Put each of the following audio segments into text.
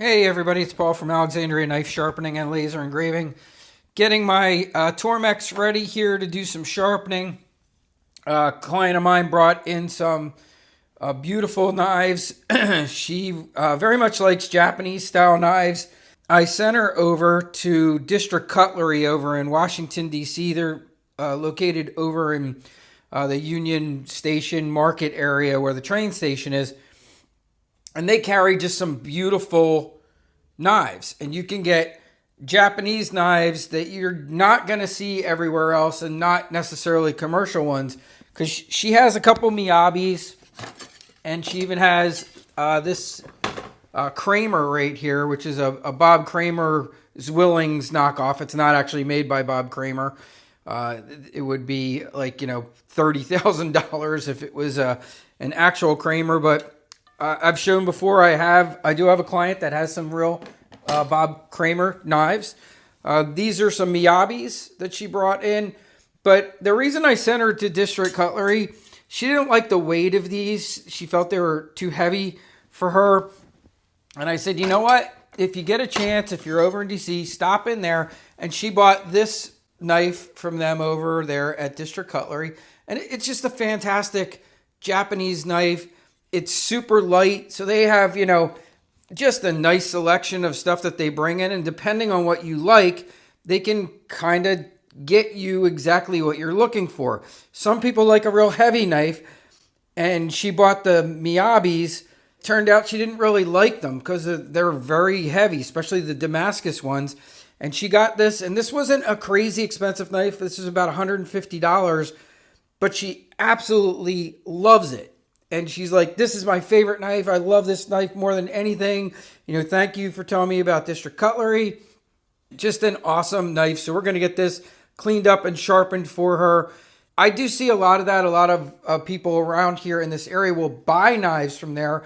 Hey everybody, it's Paul from Alexandria Knife Sharpening and Laser Engraving. Getting my Tormex ready here to do some sharpening. A client of mine brought in some beautiful knives. She very much likes Japanese style knives. I sent her over to District Cutlery over in Washington, D.C. They're located over in the Union Station Market area where the train station is. And they carry just some beautiful knives. And you can get Japanese knives that you're not going to see everywhere else and not necessarily commercial ones. Because she has a couple Miyabis. And she even has this Kramer right here, which is a Bob Kramer Zwillings knockoff. It's not actually made by Bob Kramer. It would be like, $30,000 if it was an actual Kramer. But I've shown before, I do have a client that has some real Bob Kramer knives. These are some Miyabis that she brought in. But the reason I sent her to District Cutlery, she didn't like the weight of these. She felt they were too heavy for her. And I said, you know what? If you get a chance, if you're over in DC, stop in there. And she bought this knife from them over there at District Cutlery. And it's just a fantastic Japanese knife. It's super light, so they have, just a nice selection of stuff that they bring in, and depending on what you like, they can kind of get you exactly what you're looking for. Some people like a real heavy knife, and she bought the Miyabis. Turned out she didn't really like them because they're very heavy, especially the Damascus ones. And she got this, and this wasn't a crazy expensive knife. This is about $150, but she absolutely loves it. And she's like, this is my favorite knife. I love this knife more than anything. Thank you for telling me about District Cutlery. Just an awesome knife. So we're going to get this cleaned up and sharpened for her. I do see a lot of that. A lot of people around here in this area will buy knives from there.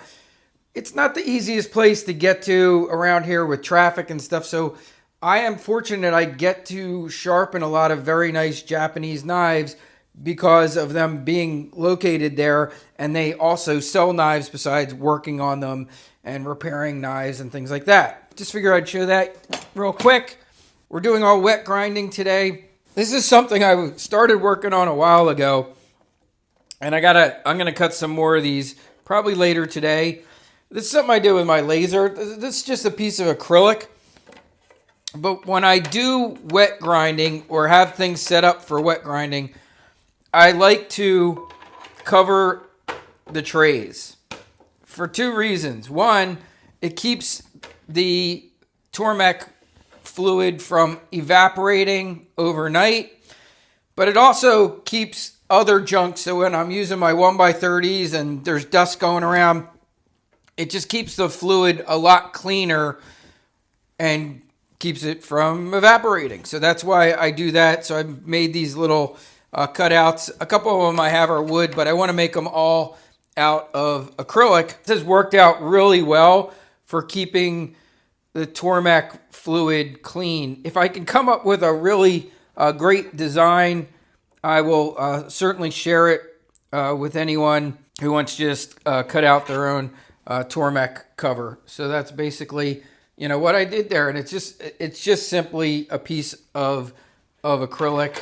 It's not the easiest place to get to around here with traffic and stuff. So I am fortunate I get to sharpen a lot of very nice Japanese knives because of them being located there, and they also sell knives besides working on them and repairing knives and things like that. Just figured I'd show that real quick. We're doing all wet grinding today. This is something I started working on a while ago, and I'm gonna cut some more of these probably later today. This is something I do with my laser. This is just a piece of acrylic. But when I do wet grinding or have things set up for wet grinding, I like to cover the trays for two reasons. One, it keeps the Tormex fluid from evaporating overnight, but it also keeps other junk. So when I'm using my 1x30s and there's dust going around, it just keeps the fluid a lot cleaner and keeps it from evaporating. So that's why I do that. So I've made these little cutouts. A couple of them I have are wood, but I want to make them all out of acrylic. This has worked out really well for keeping the Tormex fluid clean. If I can come up with a really great design, I will certainly share it with anyone who wants to just cut out their own Tormex cover. So that's basically what I did there, and it's just simply a piece of acrylic.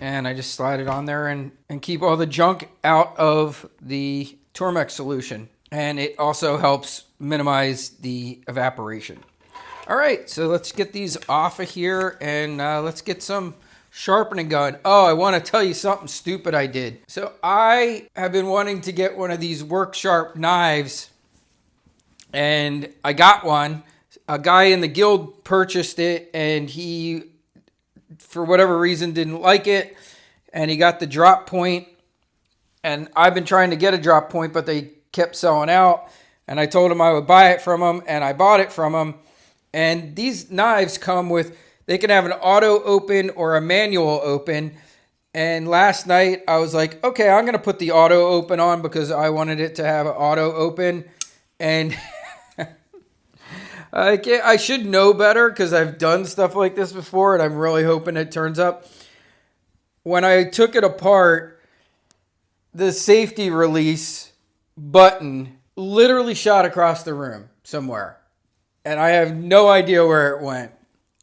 And I just slide it on there and keep all the junk out of the Tormex solution. And it also helps minimize the evaporation. All right, so let's get these off of here and let's get some sharpening going. Oh, I want to tell you something stupid I did. So I have been wanting to get one of these work sharp knives, and I got one. A guy in the guild purchased it, and he, for whatever reason, didn't like it, and he got the drop point, and I've been trying to get a drop point, but they kept selling out, and I told him I would buy it from him, and I bought it from him. And these knives come with, they can have an auto open or a manual open, and last night I was like, okay, I'm going to put the auto open on because I wanted it to have an auto open, and I should know better because I've done stuff like this before, and I'm really hoping it turns up. When I took it apart, the safety release button literally shot across the room somewhere. and I have no idea where it went.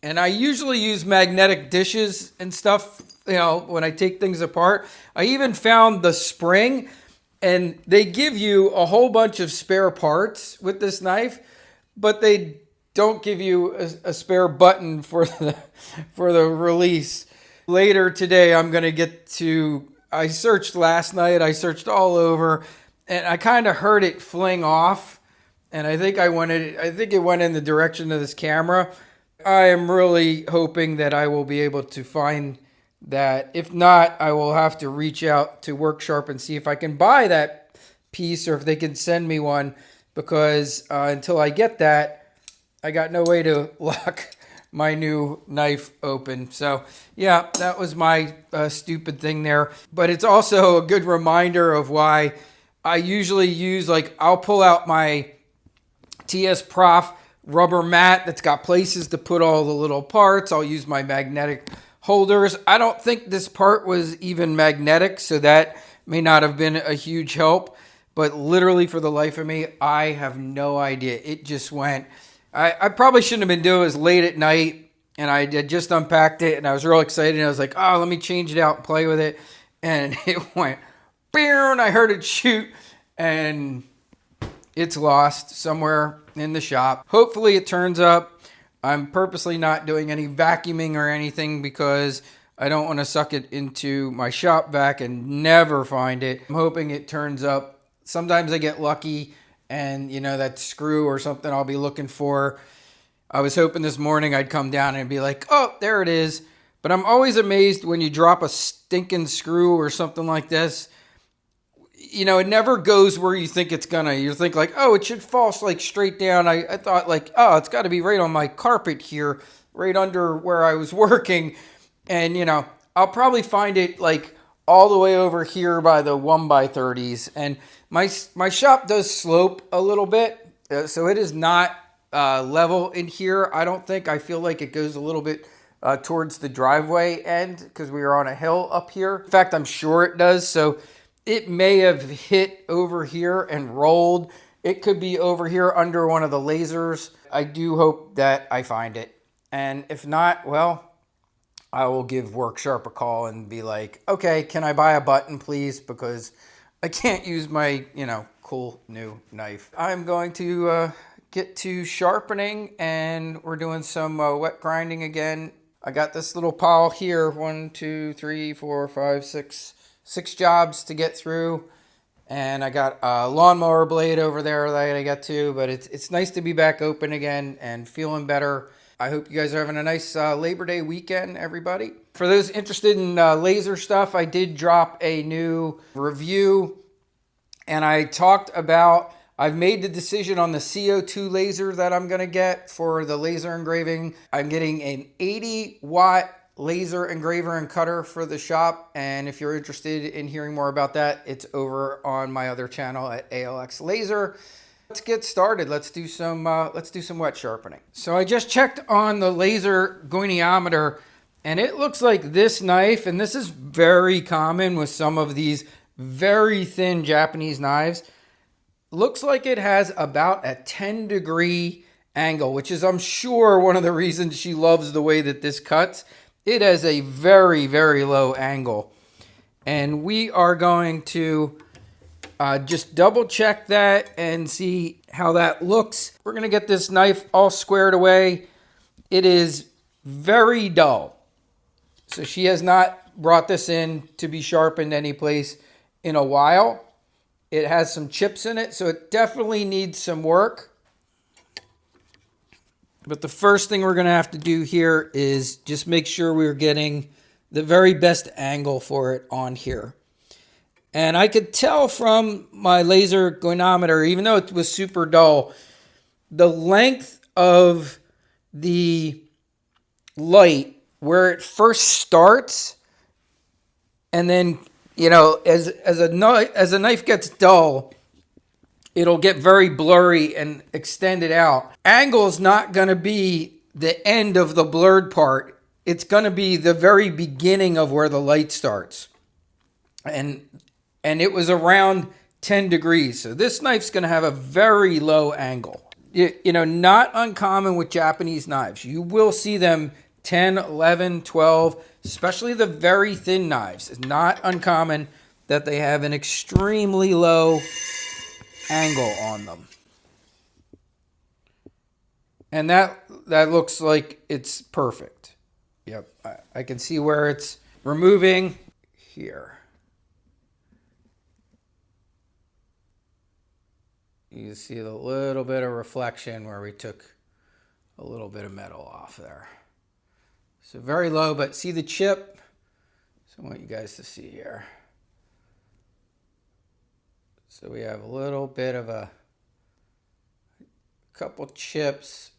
And I usually use magnetic dishes and stuff, you know, when I take things apart. I even found the spring, and they give you a whole bunch of spare parts with this knife, but they don't give you a spare button for the release. Later today, I'm going to get to, I searched last night, I searched all over, and I kind of heard it fling off, and I think it went in the direction of this camera. I am really hoping that I will be able to find that. If not, I will have to reach out to Worksharp and see if I can buy that piece or if they can send me one, because until I get that, I got no way to lock my new knife open. So yeah, that was my stupid thing there. But it's also a good reminder of why I usually use, like, I'll pull out my TS Prof rubber mat that's got places to put all the little parts. I'll use my magnetic holders. I don't think this part was even magnetic, so that may not have been a huge help. But literally, for the life of me, I have no idea. It just went. I probably shouldn't have been doing this late at night, and I had just unpacked it, and I was real excited. And I was like, oh, let me change it out and play with it. And it went, and I heard it shoot, and it's lost somewhere in the shop. Hopefully it turns up. I'm purposely not doing any vacuuming or anything because I don't want to suck it into my shop vac and never find it. I'm hoping it turns up. Sometimes I get lucky and, you know, that screw or something I'll be looking for. I was hoping this morning I'd come down and be like, oh, there it is. But I'm always amazed when you drop a stinking screw or something like this. You know, it never goes where you think it's gonna. You think like, oh, it should fall like straight down. I thought like, oh, it's got to be right on my carpet here, right under where I was working. And, you know, I'll probably find it like all the way over here by the 1x30s. And my shop does slope a little bit, so it is not level in here. I don't think. I feel like it goes a little bit towards the driveway end because we are on a hill up here. In fact, I'm sure it does. So it may have hit over here and rolled. It could be over here under one of the lasers. I do hope that I find it. And if not, well, I will give Worksharp a call and be like, okay, can I buy a button, please? Because I can't use my, you know, cool new knife. I'm going to get to sharpening, and we're doing some wet grinding again. I got this little pile here, 1, 2, 3, 4, 5, 6 jobs to get through, and I got a lawnmower blade over there that I got to, but it's nice to be back open again and feeling better. I hope you guys are having a nice Labor Day weekend, everybody. For those interested in laser stuff, I did drop a new review, and I talked about, I've made the decision on the CO2 laser that I'm going to get for the laser engraving. I'm getting an 80-watt laser engraver and cutter for the shop, and if you're interested in hearing more about that, it's over on my other channel at ALX Laser. Let's get started. Let's do some wet sharpening. So I just checked on the laser goniometer, and it looks like this knife, and this is very common with some of these very thin Japanese knives, looks like it has about a 10-degree angle, which is, I'm sure, one of the reasons she loves the way that this cuts. It has a very, very low angle. And we are going to just double check that and see how that looks. We're going to get this knife all squared away. It is very dull. So she has not brought this in to be sharpened any place in a while. It has some chips in it, so it definitely needs some work. But the first thing we're going to have to do here is just make sure we're getting the very best angle for it on here. And I could tell from my laser goniometer, even though it was super dull, the length of the light where it first starts, and then, you know, as a knife gets dull, it'll get very blurry and extend it out. Angle is not going to be the end of the blurred part. It's going to be the very beginning of where the light starts. And it was around 10 degrees. So this knife's going to have a very low angle. You know, not uncommon with Japanese knives. You will see them 10, 11, 12, especially the very thin knives. It's not uncommon that they have an extremely low angle on them. And that looks like it's perfect. Yep, I can see where it's removing here. You see a little bit of reflection where we took a little bit of metal off there. So very low, but see the chip? So I want you guys to see here. So we have a little bit of a couple chips.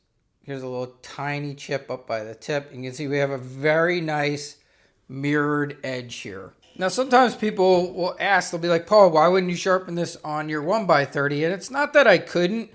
Here's a little tiny chip up by the tip. You can see we have a very nice mirrored edge here. Now, sometimes people will ask, they'll be like, Paul, why wouldn't you sharpen this on your 1x30? And it's not that I couldn't.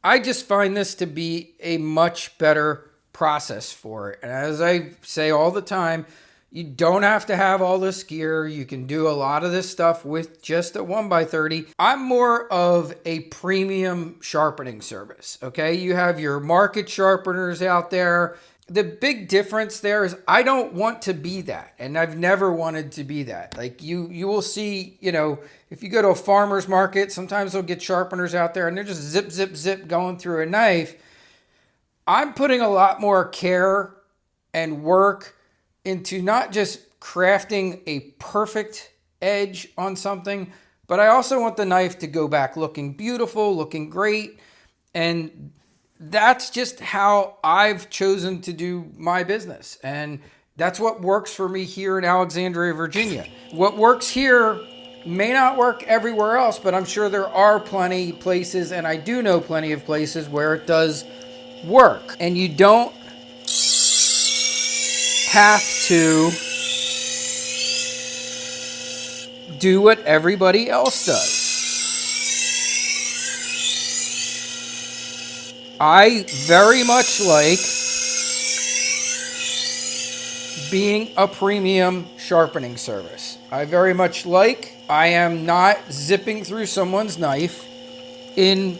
I just find this to be a much better process for it. And as I say all the time, you don't have to have all this gear. You can do a lot of this stuff with just a 1x30. I'm more of a premium sharpening service, okay? You have your market sharpeners out there. The big difference there is I don't want to be that, and I've never wanted to be that. Like you will see, you know, if you go to a farmer's market, sometimes they'll get sharpeners out there and they're just zip, zip, zip going through a knife. I'm putting a lot more care and work into not just crafting a perfect edge on something, but I also want the knife to go back looking beautiful, looking great, and that's just how I've chosen to do my business. And that's what works for me here in Alexandria, Virginia. What works here may not work everywhere else, but I'm sure there are plenty places, and I do know plenty of places where it does work. And you don't have to do what everybody else does. I very much like being a premium sharpening service. I very much like I am not zipping through someone's knife in,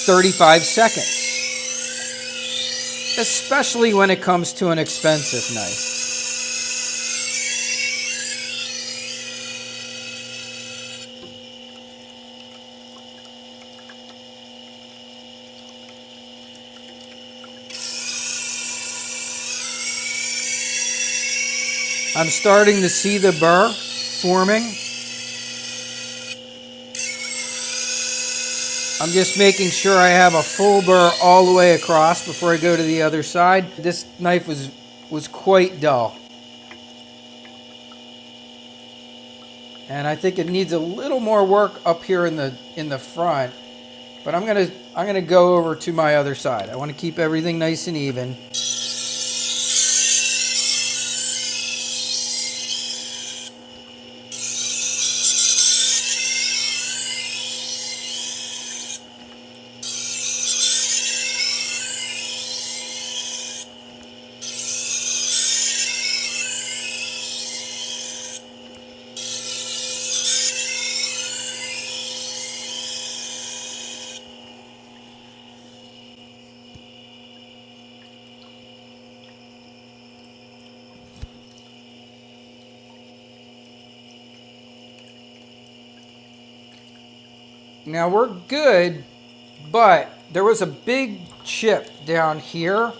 35 seconds. Especially when it comes to an expensive knife. I'm starting to see the burr forming. I'm just making sure I have a full burr all the way across before I go to the other side. This knife was quite dull. And I think it needs a little more work up here in the front. But I'm gonna go over to my other side. I want to keep everything nice and even. Now we're good, but there was a big chip down here,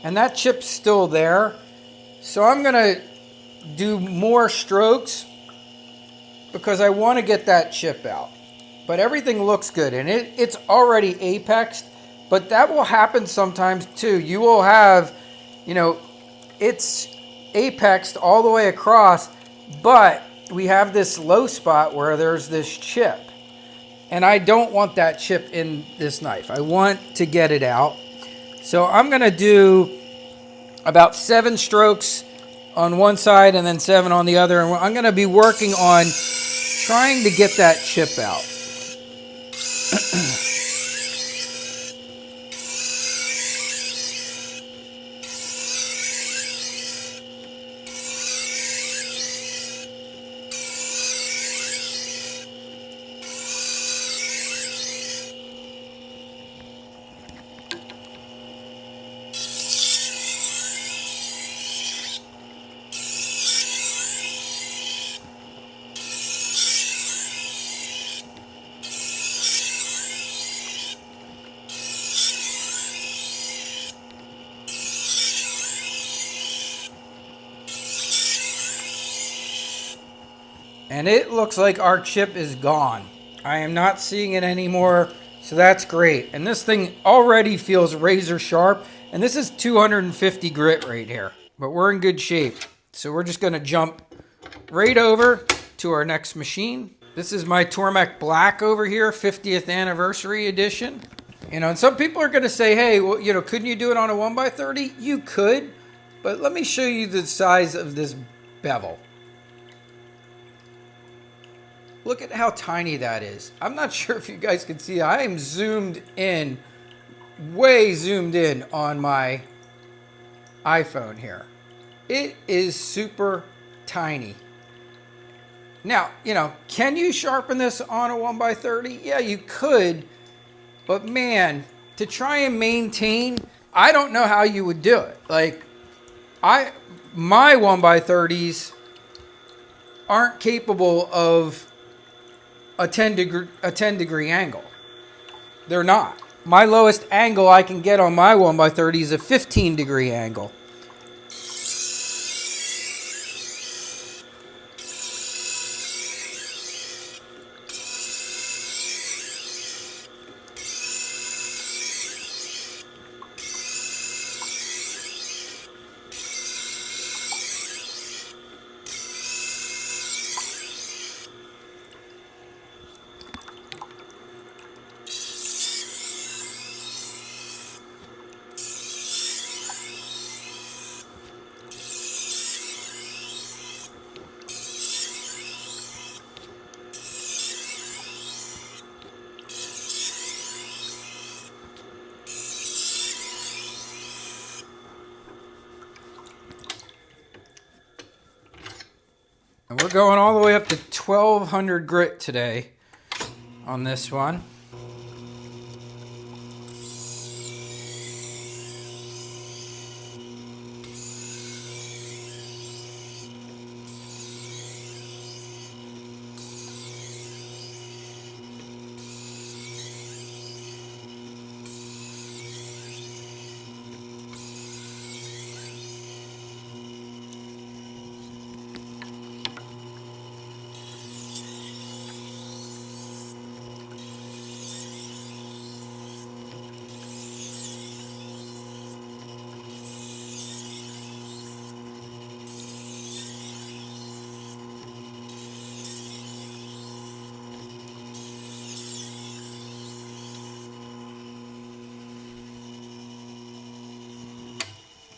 and that chip's still there. So I'm gonna do more strokes because I want to get that chip out. But everything looks good, and it's already apexed, but that will happen sometimes too. You will have, it's apexed all the way across, but we have this low spot where there's this chip. And I don't want that chip in this knife. I want to get it out. So I'm going to do about 7 strokes on one side and then 7 on the other. And I'm going to be working on trying to get that chip out. And it looks like our chip is gone. I am not seeing it anymore, so that's great. And this thing already feels razor sharp, and this is 250 grit right here. But we're in good shape. So we're just gonna jump right over to our next machine. This is my Tormek Black over here, 50th anniversary edition. You know, and some people are gonna say, hey, well, you know, couldn't you do it on a 1x30? You could, but let me show you the size of this bevel. Look at how tiny that is. I'm not sure if you guys can see. I am zoomed in, way zoomed in on my iPhone here. It is super tiny. Now, you know, can you sharpen this on a 1x30? Yeah, you could. But man, to try and maintain, I don't know how you would do it. Like, my 1x30s aren't capable of a 10 degree angle. They're not. My lowest angle I can get on my 1x30 is a 15 degree angle. And we're going all the way up to 1200 grit today on this one.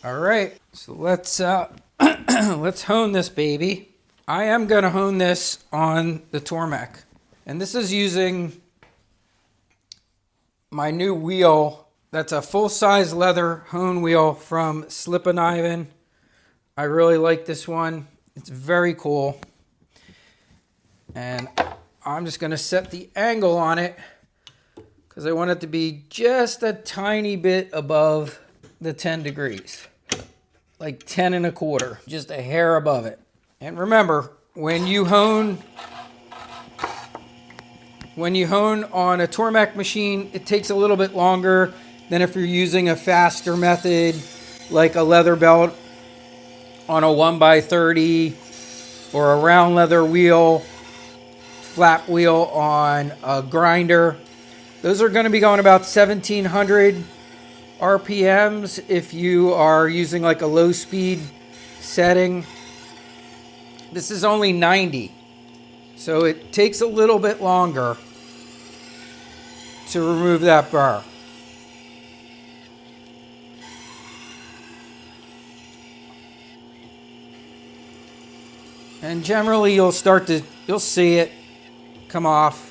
All right, so let's let's hone this baby. I am gonna hone this on the Tormek, and this is using my new wheel. That's a full-size leather hone wheel from Slipakniven. I really like this one. It's very cool, and I'm just gonna set the angle on it because I want it to be just a tiny bit above the 10 degrees. Like 10 1/4, just a hair above it. And remember, when you hone on a Tormek machine, it takes a little bit longer than if you're using a faster method, like a leather belt on a 1x30 or a round leather wheel, flap wheel on a grinder. Those are going to be going about 1700 RPMs if you are using like a low speed setting. This is only 90, so it takes a little bit longer to remove that burr. And generally you'll see it come off.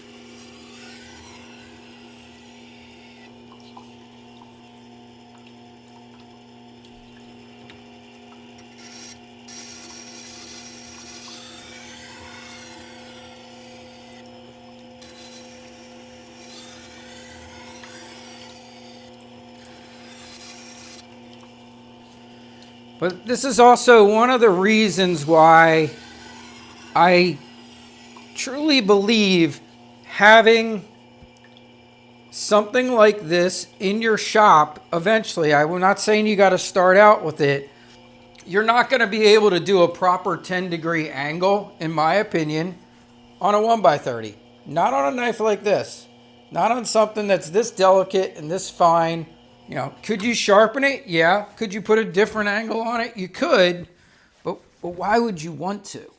But this is also one of the reasons why I truly believe having something like this in your shop eventually. I'm not saying you got to start out with it. You're not going to be able to do a proper 10 degree angle, in my opinion, on a 1x30. Not on a knife like this. Not on something that's this delicate and this fine. You know, could you sharpen it? Yeah. Could you put a different angle on it? You could, but why would you want to?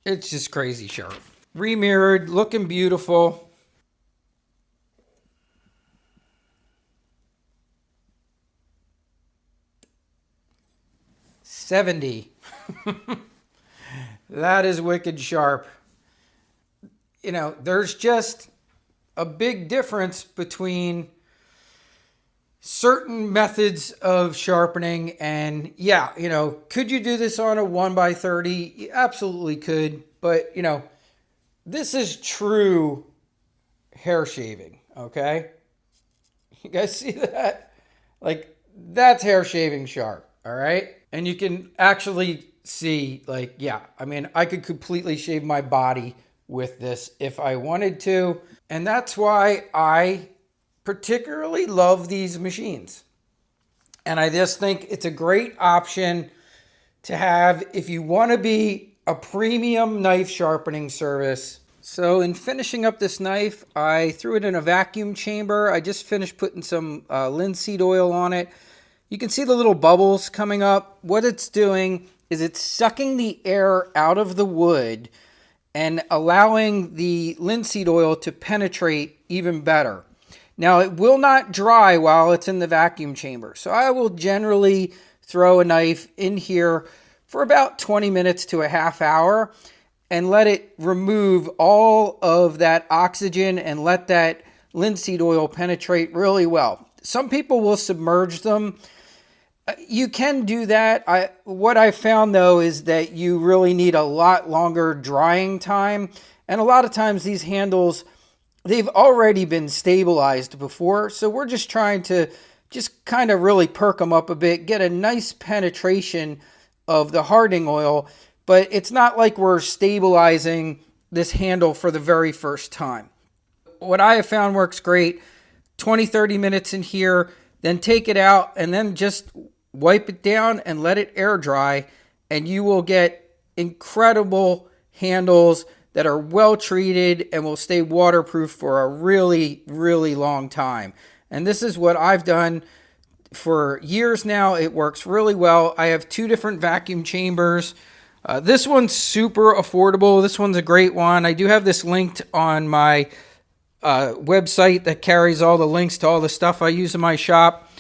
It's just crazy sharp. Remirrored, looking beautiful. $70. That is wicked sharp. You know, there's just a big difference between certain methods of sharpening. And yeah, you know, could you do this on a 1x30? You absolutely could. But, you know, this is true hair shaving, okay? You guys see that? Like, that's hair shaving sharp, all right? And you can actually see, like, yeah, I mean, I could completely shave my body with this if I wanted to. And that's why I particularly love these machines. And I just think it's a great option to have if you want to be a premium knife sharpening service. So in finishing up this knife, I threw it in a vacuum chamber. I just finished putting some linseed oil on it. You can see the little bubbles coming up. What it's doing is it's sucking the air out of the wood and allowing the linseed oil to penetrate even better. Now, it will not dry while it's in the vacuum chamber. So I will generally throw a knife in here for about 20 minutes to a half hour and let it remove all of that oxygen and let that linseed oil penetrate really well. Some people will submerge them. You can do that. What I found though is that you really need a lot longer drying time. And a lot of times these handles, they've already been stabilized before. So we're just trying to just kind of really perk them up a bit, get a nice penetration of the hardening oil. But it's not like we're stabilizing this handle for the very first time. What I have found works great, 20, 30 minutes in here, then take it out and then just wipe it down and let it air dry. And you will get incredible handles that are well treated and will stay waterproof for a really, really long time. And this is what I've done for years now. It works really well. I have two different vacuum chambers. This one's super affordable. This one's a great one. I do have this linked on my website that carries all the links to all the stuff I use in my shop.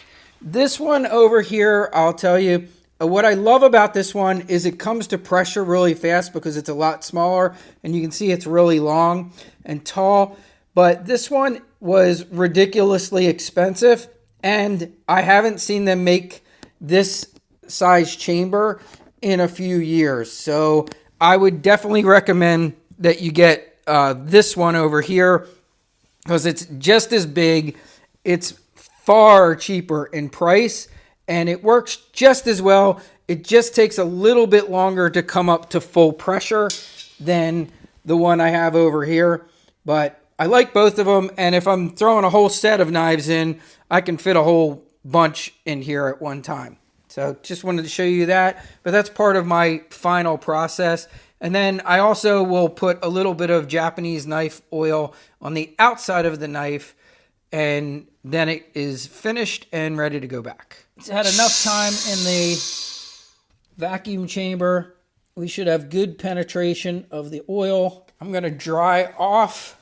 This one over here, I'll tell you, what I love about this one is it comes to pressure really fast because it's a lot smaller and you can see it's really long and tall. But this one was ridiculously expensive and I haven't seen them make this size chamber in a few years. So I would definitely recommend that you get this one over here because it's just as big. It's far cheaper in price and it works just as well. It just takes a little bit longer to come up to full pressure than the one I have over here. But I like both of them. And if I'm throwing a whole set of knives in, I can fit a whole bunch in here at one time. So just wanted to show you that. But that's part of my final process. And then I also will put a little bit of Japanese knife oil on the outside of the knife. And then it is finished and ready to go back. It's had enough time in the vacuum chamber. We should have good penetration of the oil. I'm going to dry off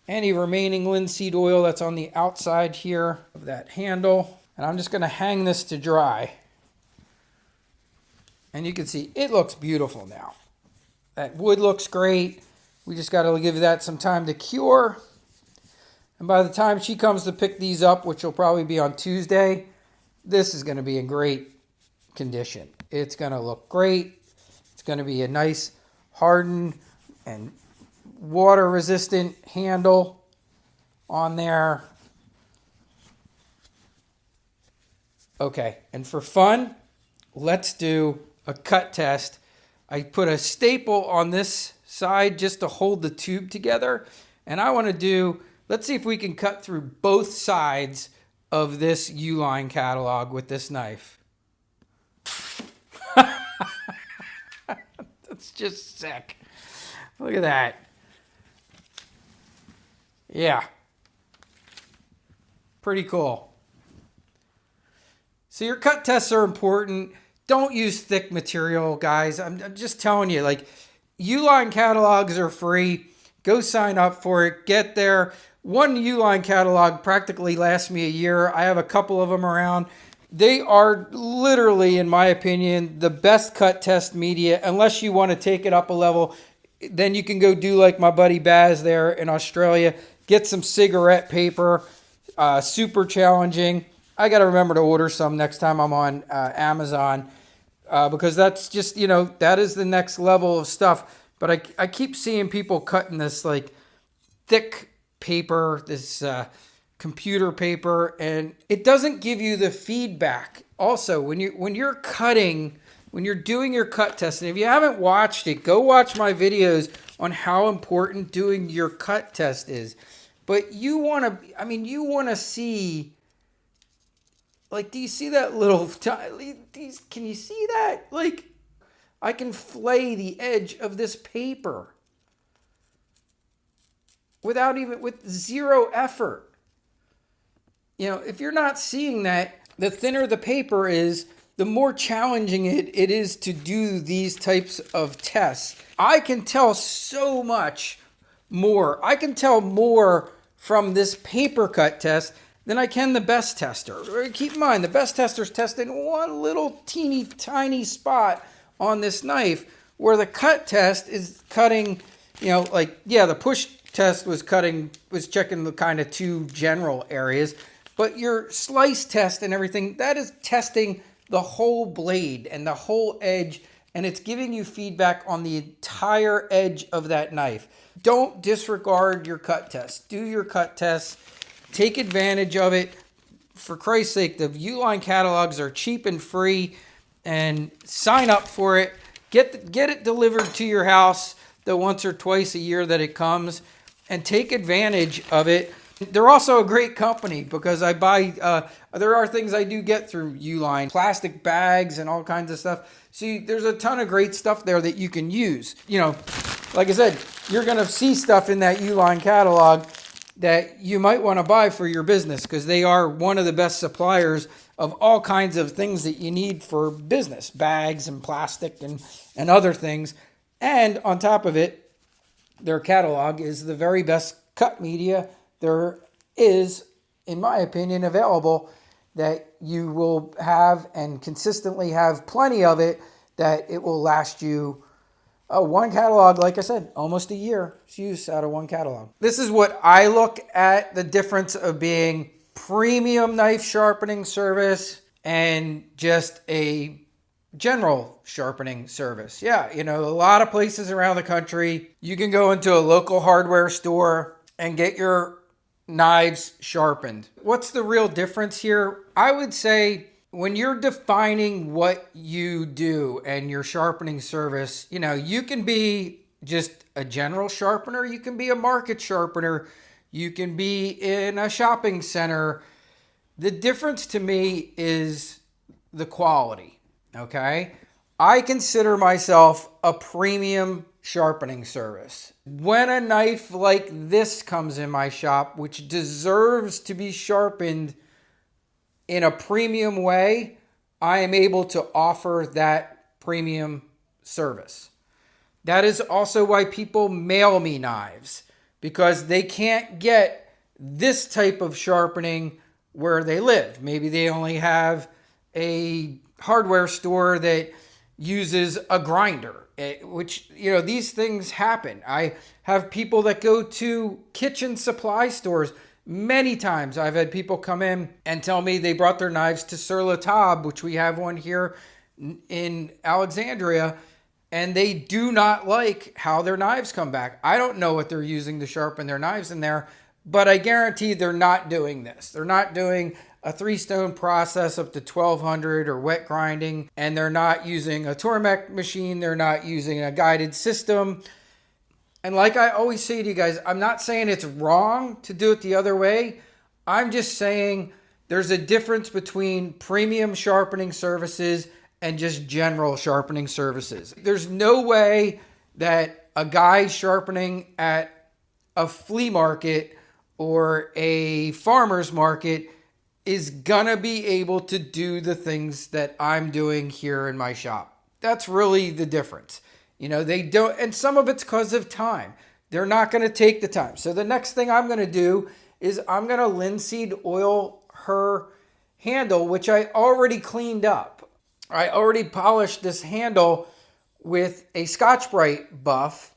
any remaining linseed oil that's on the outside here of that handle. And I'm just going to hang this to dry. And you can see it looks beautiful now. That wood looks great. We just got to give that some time to cure. And by the time she comes to pick these up, which will probably be on Tuesday, this is going to be in great condition. It's going to look great. It's going to be a nice hardened and water resistant handle on there. Okay, and for fun, let's do a cut test. I put a staple on this side just to hold the tube together, and I want to do Let's see if we can cut through both sides of this Uline catalog with this knife. That's just sick. Look at that. Yeah. Pretty cool. So your cut tests are important. Don't use thick material, guys. I'm just telling you, like, Uline catalogs are free. Go sign up for it. Get there. One Uline catalog practically lasts me a year. I have a couple of them around. They are literally, in my opinion, the best cut test media. Unless you want to take it up a level, then you can go do like my buddy Baz there in Australia. Get some cigarette paper. Super challenging. I got to remember to order some next time I'm on Amazon because that's just, that is the next level of stuff. But I keep seeing people cutting this like thick paper, this computer paper, and it doesn't give you the feedback. Also, when you're cutting, when you're doing your cut test, and if you haven't watched it, go watch my videos on how important doing your cut test is. But you want to see, like, do you see that little, can you see that? Like, I can flay the edge of this paper with zero effort. If you're not seeing that, the thinner the paper is, the more challenging it is to do these types of tests. I can tell so much more. I can tell more from this paper cut test than I can the best tester. Keep in mind, the best tester's testing one little teeny tiny spot on this knife, where the cut test is cutting, the push test was checking the kind of two general areas, but your slice test and everything, that is testing the whole blade and the whole edge, and it's giving you feedback on the entire edge of that knife. Don't disregard your cut test. Do your cut tests. Take advantage of it. For Christ's sake, the Uline catalogs are cheap and free, and sign up for it. Get it delivered to your house the once or twice a year that it comes, and take advantage of it. They're also a great company because I buy, there are things I do get through Uline, plastic bags and all kinds of stuff. See, there's a ton of great stuff there that you can use. Like I said, you're going to see stuff in that Uline catalog that you might want to buy for your business because they are one of the best suppliers of all kinds of things that you need for business, bags and plastic and other things. And on top of it, their catalog is the very best cut media there is, in my opinion, available, that you will have and consistently have plenty of it, that it will last you one catalog, like I said, almost a year's use out of one catalog. This is what I look at, the difference of being premium knife sharpening service and just a general sharpening service. Yeah, a lot of places around the country, you can go into a local hardware store and get your knives sharpened. What's the real difference here? I would say when you're defining what you do and your sharpening service, you can be just a general sharpener. You can be a market sharpener. You can be in a shopping center. The difference to me is the quality, okay? I consider myself a premium sharpening service. When a knife like this comes in my shop, which deserves to be sharpened in a premium way, I am able to offer that premium service. That is also why people mail me knives, because they can't get this type of sharpening where they live. Maybe they only have a hardware store that uses a grinder, which, these things happen. I have people that go to kitchen supply stores. Many times I've had people come in and tell me they brought their knives to Sur La Table, which we have one here in Alexandria, and they do not like how their knives come back. I don't know what they're using to sharpen their knives in there, but I guarantee they're not doing this. They're not doing a 3-stone process up to 1200 or wet grinding, and they're not using a Tormek machine. They're not using a guided system. And like I always say to you guys, I'm not saying it's wrong to do it the other way. I'm just saying there's a difference between premium sharpening services and just general sharpening services. There's no way that a guy sharpening at a flea market or a farmer's market is gonna be able to do the things that I'm doing here in my shop. That's really the difference. You know, they don't, and some of it's because of time. They're not gonna take the time. So the next thing I'm gonna do is I'm gonna linseed oil her handle, which I already cleaned up. I already polished this handle with a Scotch-Brite buff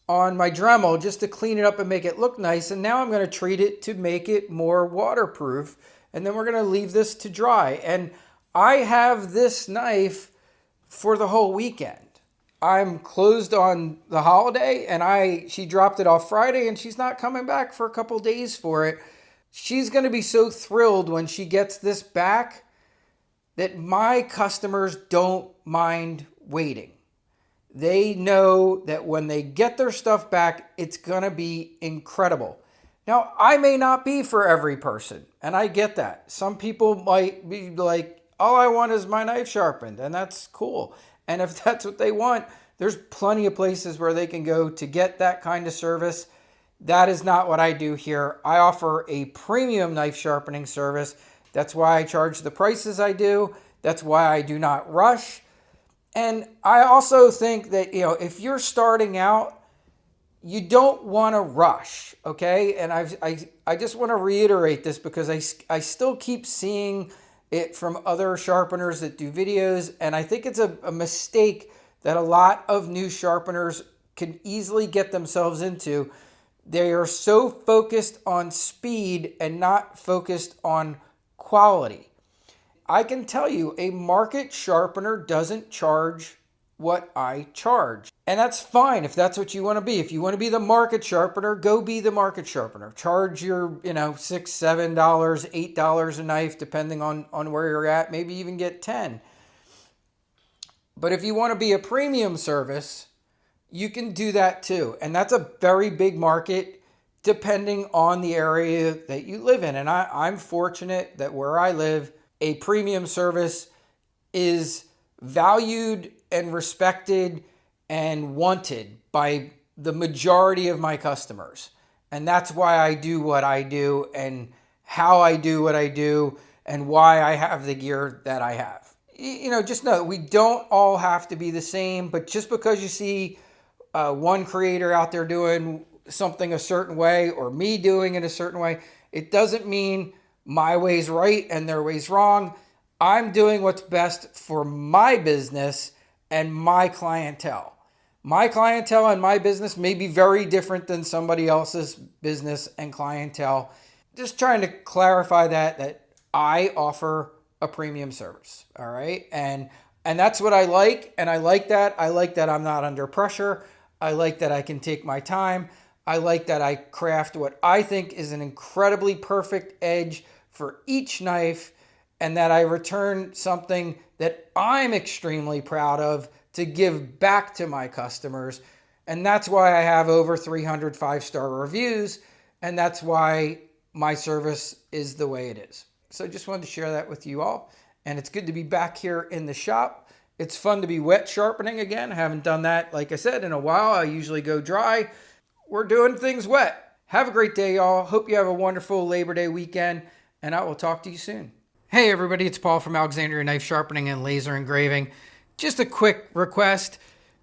on my Dremel just to clean it up and make it look nice. And now I'm going to treat it to make it more waterproof. And then we're going to leave this to dry. And I have this knife for the whole weekend. I'm closed on the holiday, and she dropped it off Friday, and she's not coming back for a couple days for it. She's going to be so thrilled when she gets this back that my customers don't mind waiting. They know that when they get their stuff back, it's going to be incredible. Now, I may not be for every person, and I get that. Some people might be like, all I want is my knife sharpened, and that's cool. And if that's what they want, there's plenty of places where they can go to get that kind of service. That is not what I do here. I offer a premium knife sharpening service. That's why I charge the prices I do. That's why I do not rush. And I also think that, you know, if you're starting out, you don't want to rush, okay? And I just want to reiterate this because I still keep seeing it from other sharpeners that do videos, and I think it's a mistake that a lot of new sharpeners can easily get themselves into. They are so focused on speed and not focused on quality. I can tell you, a market sharpener doesn't charge what I charge. And that's fine if that's what you want to be. If you want to be the market sharpener, go be the market sharpener. Charge your, $6, $7, $8 a knife, depending on where you're at. Maybe even get 10. But if you want to be a premium service, you can do that too. And that's a very big market depending on the area that you live in. And I'm fortunate that where I live, a premium service is valued and respected and wanted by the majority of my customers. And that's why I do what I do and how I do what I do and why I have the gear that I have. Just know we don't all have to be the same, but just because you see one creator out there doing something a certain way or me doing it a certain way, it doesn't mean my way's right and their way's wrong. I'm doing what's best for my business and my clientele. My clientele and my business may be very different than somebody else's business and clientele. Just trying to clarify that I offer a premium service, all right? And that's what I like, and I like that. I like that I'm not under pressure. I like that I can take my time. I like that I craft what I think is an incredibly perfect edge for each knife, and that I return something that I'm extremely proud of to give back to my customers. And that's why I have over 300 5-star reviews, and that's why my service is the way it is. So just wanted to share that with you all. And it's good to be back here in the shop. It's fun to be wet sharpening again. I haven't done that, like I said, in a while. I usually go dry. We're doing things wet. Have a great day, y'all. Hope you have a wonderful Labor Day weekend, and I will talk to you soon. Hey everybody, it's Paul from Alexandria Knife Sharpening and Laser Engraving. Just a quick request.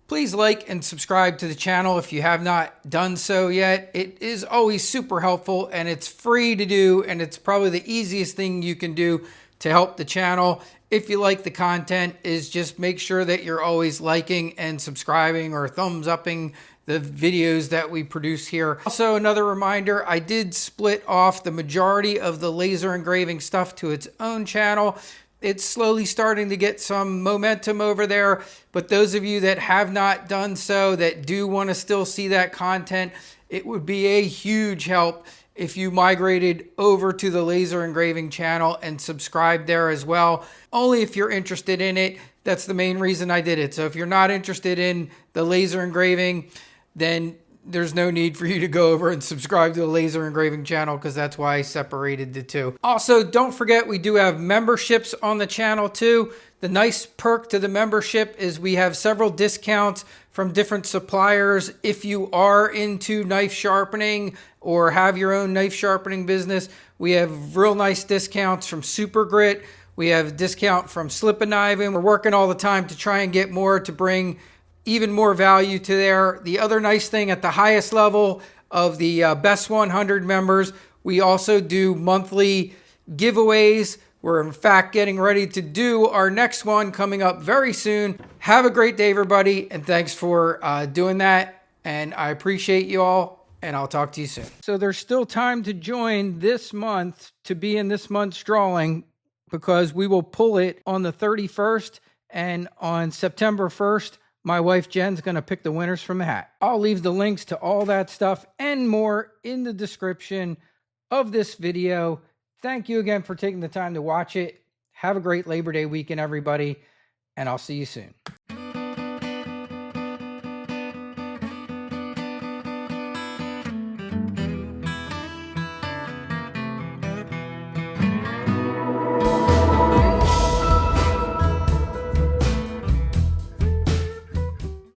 Please like and subscribe to the channel if you have not done so yet. It is always super helpful, and it's free to do, and it's probably the easiest thing you can do to help the channel. If you like the content, is just make sure that you're always liking and subscribing or thumbs upping the videos that we produce here. Also, another reminder, I did split off the majority of the laser engraving stuff to its own channel. It's slowly starting to get some momentum over there, but those of you that have not done so, that do want to still see that content, it would be a huge help if you migrated over to the laser engraving channel and subscribed there as well. Only if you're interested in it. That's the main reason I did it. So if you're not interested in the laser engraving, then there's no need for you to go over and subscribe to the laser engraving channel, because that's why I separated the two. Also, don't forget, we do have memberships on the channel too. The nice perk to the membership is we have several discounts from different suppliers. If you are into knife sharpening or have your own knife sharpening business, we have real nice discounts from Super Grit. We have a discount from Slipakniven. We're working all the time to try and get more, to bring even more value to there. The other nice thing, at the highest level of the BESS 100 members, we also do monthly giveaways. We're in fact getting ready to do our next one coming up very soon. Have a great day, everybody, and thanks for doing that. And I appreciate you all, and I'll talk to you soon. So there's still time to join this month, to be in this month's drawing, because we will pull it on the 31st, and on September 1st, my wife Jen's going to pick the winners from the hat. I'll leave the links to all that stuff and more in the description of this video. Thank you again for taking the time to watch it. Have a great Labor Day weekend, everybody, and I'll see you soon.